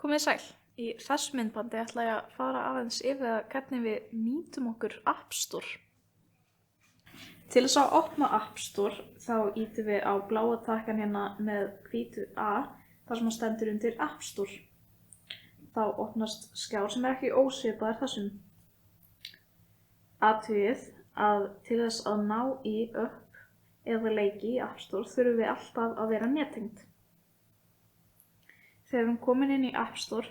Komið sæl. Í þessu myndbandi ætla ég að fara aðeins yfir það hvernig við nýtum okkur App Store. Til þess að opna App Store þá ýtum við á bláa takkan hérna með hvítu A þar sem stendur undir App Store. Þá opnast skjár sem ekki ósvipaður þessum. Athugið að til þess að ná í upp eða leiki í App Store þurfum við alltaf að vera nettengd. Þegar við erum komin inn í App Store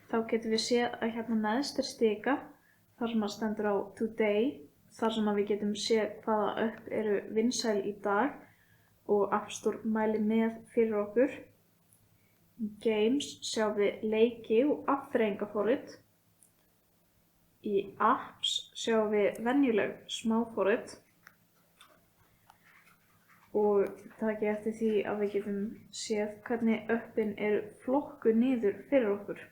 þá getum við séð að hérna neðst stika þar sem að stendur á Today, þar sem að við getum séð hvaða upp eru vinsæl í dag og App Store mælir með fyrir okkur. Í Games sjáum við leiki og afþreyingarforrit. Í Apps sjáum við venjuleg smáforrit. Og takið eftir því að við getum séð hvernig uppin eru flokkuð niður fyrir okkur.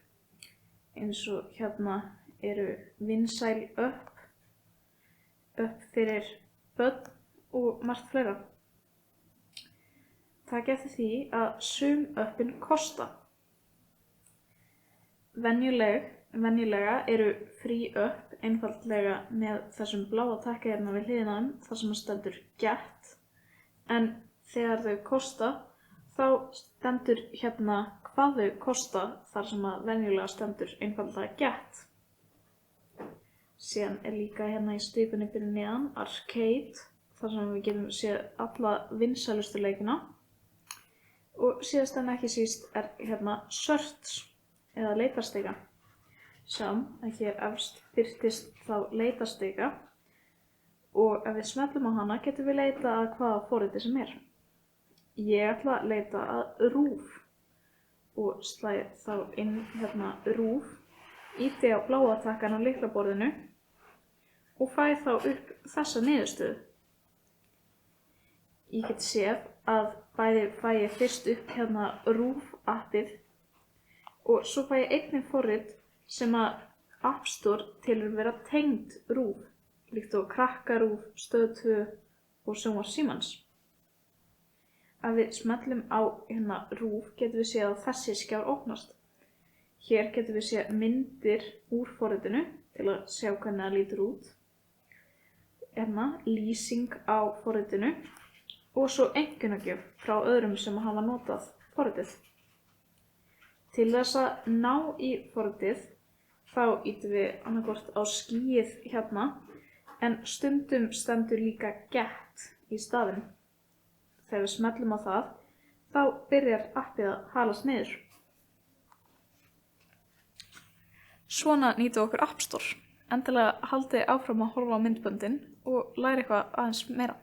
Eins og hérna eru vinsæl upp fyrir börn og margt fleira. Takið eftir því að sum uppin kosta. Venjulega eru frí upp einfaldlega með þessum bláa takka hérna við hliðina þar sem stendur Get. En þegar þau kosta, þá stendur hérna hvað þau kosta þar sem að venjulega stendur einfaldlega Get. Síðan líka hérna í strípunni fyrir neðan Arcade, þar sem við getum séð alla vinsælustu leikina. Og síðast en ekki síst hérna Search eða leitarstika. Sjáum að hér efst birtist þá leitarstika. Og ef við smellum á hana getum við leitað að hvaða forriti sem er. Ég ætla að leita að RÚV og slæði þá inn hérna RÚV, ýti á bláa takkan á lyklaborðinu og fæ þá upp þessa niðurstöðu. Ég get séð að bæði fæ ég fyrst upp hérna RÚV appið og svo fæ ég einnig forrit sem að App Store telur vera tengd RÚV. Líkt og Krakkarúv, Stöð 2 og Sjónvarp Símans. Ef við smellum á hérna RÚV getum við séð að þessi skjár opnast. Hér getum við séð myndir úr forritinu til að sjá hvernig það lítur út. Hérna lýsing á forritinu og svo einkunnagjöf frá öðrum sem hafa notað forritið. Til þess að ná í forritið þá ýtum við annaðhvort á skýið hérna. En stundum stendur líka Get í staðinn. Þegar við smellum á það, þá byrjar appið að halast niður. Svona nýtum við okkur App Store. Endilega haldið áfram að horfa á myndböndin og læra eitthvað aðeins meira.